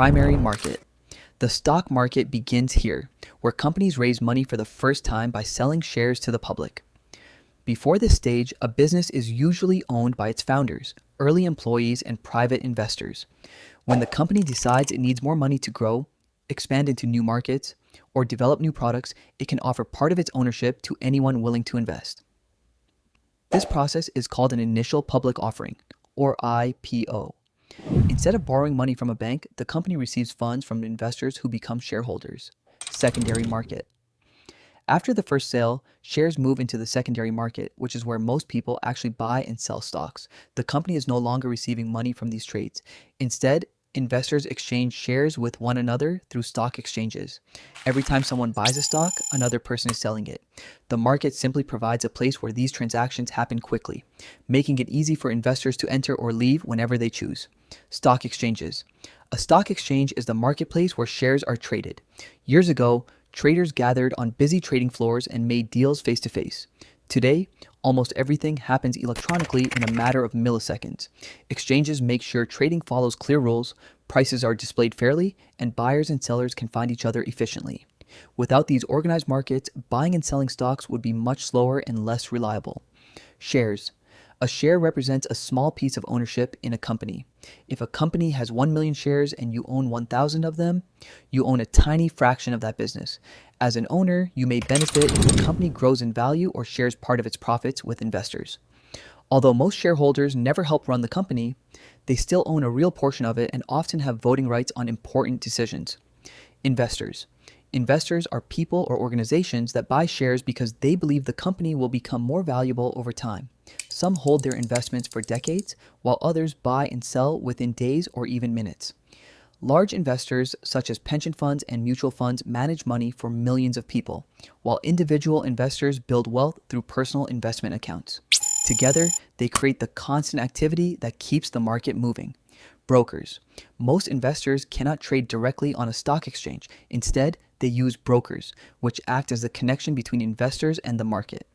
primary market. The stock market begins here, where companies raise money for the first time by selling shares to the public. Before this stage, a business is usually owned by its founders, early employees, and private investors. When the company decides it needs more money to grow, expand into new markets, or develop new products, it can offer part of its ownership to anyone willing to invest. This process is called an initial public offering, or IPO. Instead of borrowing money from a bank, the company receives funds from investors who become shareholders. Secondary market. After the first sale, shares move into the secondary market, which is where most people actually buy and sell stocks. The company is no longer receiving money from these trades. Instead, investors exchange shares with one another through stock exchanges. Every time someone buys a stock, another person is selling it. The market simply provides a place where these transactions happen quickly, making it easy for investors to enter or leave whenever they choose. Stock exchanges. A stock exchange is the marketplace where shares are traded. Years ago, traders gathered on busy trading floors and made deals face to face. Today, almost everything happens electronically in a matter of milliseconds. Exchanges make sure trading follows clear rules, prices are displayed fairly, and buyers and sellers can find each other efficiently. Without these organized markets, buying and selling stocks would be much slower and less reliable. Shares. A share represents a small piece of ownership in a company. If a company has 1 million shares and you own 1,000 of them, you own a tiny fraction of that business. As an owner, you may benefit if the company grows in value or shares part of its profits with investors. Although most shareholders never help run the company, they still own a real portion of it and often have voting rights on important decisions. Investors. Investors are people or organizations that buy shares because they believe the company will become more valuable over time. Some hold their investments for decades, while others buy and sell within days or even minutes. Large investors, such as pension funds and mutual funds, manage money for millions of people, while individual investors build wealth through personal investment accounts. Together, they create the constant activity that keeps the market moving. Brokers. Most investors cannot trade directly on a stock exchange. Instead, they use brokers, which act as the connection between investors and the market.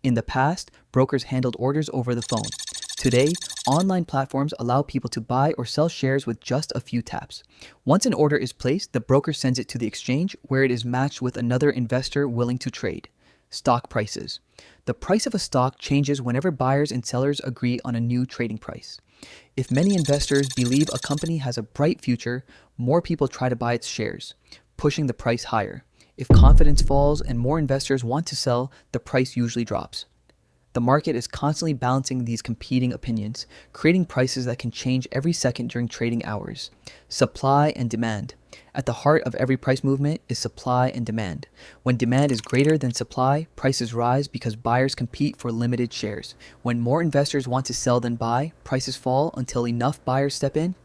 In the past, brokers handled orders over the phone. Today, online platforms allow people to buy or sell shares with just a few taps. Once an order is placed, the broker sends it to the exchange where it is matched with another investor willing to trade. Stock prices. The price of a stock changes whenever buyers and sellers agree on a new trading price. If many investors believe a company has a bright future, more people try to buy its shares, pushing the price higher. If confidence falls and more investors want to sell, the price usually drops. The market is constantly balancing these competing opinions, creating prices that can change every second during trading hours. Supply and demand. At the heart of every price movement is supply and demand. When demand is greater than supply, prices rise because buyers compete for limited shares. When more investors want to sell than buy, prices fall until enough buyers step in.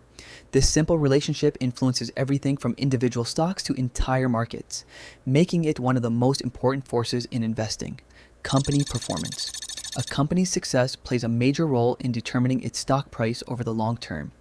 This simple relationship influences everything from individual stocks to entire markets, making it one of the most important forces in investing. Company performance. A company's success plays a major role in determining its stock price over the long term.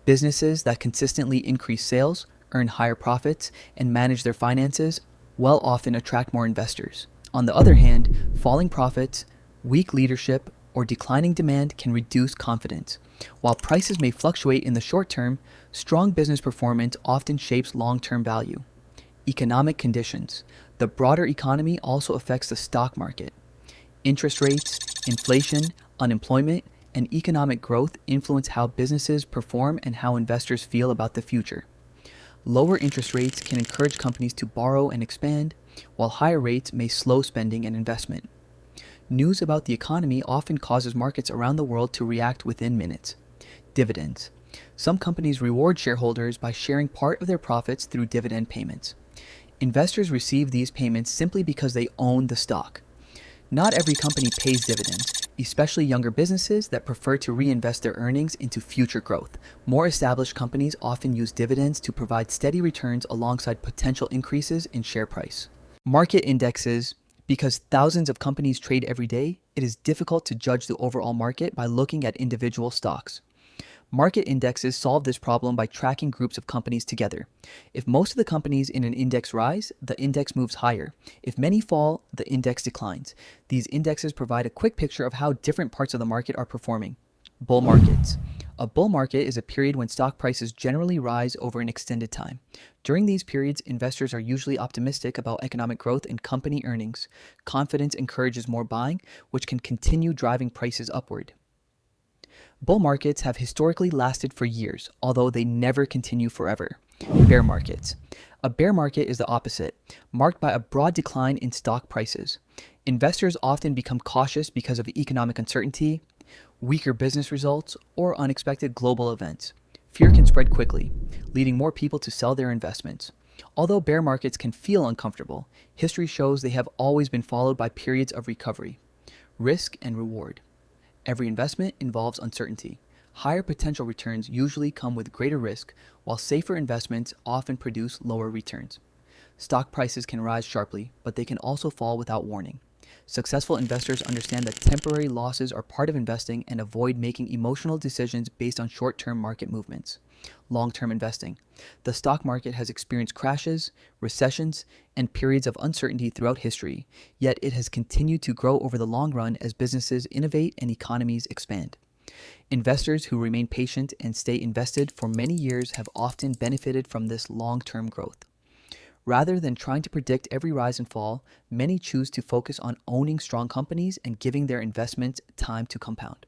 Businesses that consistently increase sales, earn higher profits, and manage their finances will often attract more investors. On the other hand, falling profits, weak leadership, or declining demand can reduce confidence. While prices may fluctuate in the short term, strong business performance often shapes long-term value. Economic conditions. The broader economy also affects the stock market. Interest rates, inflation, unemployment, and economic growth influence how businesses perform and how investors feel about the future. Lower interest rates can encourage companies to borrow and expand, while higher rates may slow spending and investment. News about the economy often causes markets around the world to react within minutes. Dividends. Some companies reward shareholders by sharing part of their profits through dividend payments. Investors receive these payments simply because they own the stock. Not every company pays dividends, especially younger businesses that prefer to reinvest their earnings into future growth. More established companies often use dividends to provide steady returns alongside potential increases in share price. Market indexes. Because thousands of companies trade every day, it is difficult to judge the overall market by looking at individual stocks. Market indexes solve this problem by tracking groups of companies together. If most of the companies in an index rise, the index moves higher. If many fall, the index declines. These indexes provide a quick picture of how different parts of the market are performing. Bull markets. A bull market is a period when stock prices generally rise over an extended time. During these periods, investors are usually optimistic about economic growth and company earnings. Confidence encourages more buying, which can continue driving prices upward. Bull markets have historically lasted for years, although they never continue forever. Bear markets. A bear market is the opposite, marked by a broad decline in stock prices. Investors often become cautious because of economic uncertainty, weaker business results, or unexpected global events. Fear can spread quickly, leading more people to sell their investments. Although bear markets can feel uncomfortable, history shows they have always been followed by periods of recovery. Risk and reward. Every investment involves uncertainty. Higher potential returns usually come with greater risk, while safer investments often produce lower returns. Stock prices can rise sharply, but they can also fall without warning. Successful investors understand that temporary losses are part of investing and avoid making emotional decisions based on short-term market movements. Long-term investing. The stock market has experienced crashes, recessions, and periods of uncertainty throughout history, yet it has continued to grow over the long run as businesses innovate and economies expand. Investors who remain patient and stay invested for many years have often benefited from this long-term growth. Rather than trying to predict every rise and fall, many choose to focus on owning strong companies and giving their investments time to compound.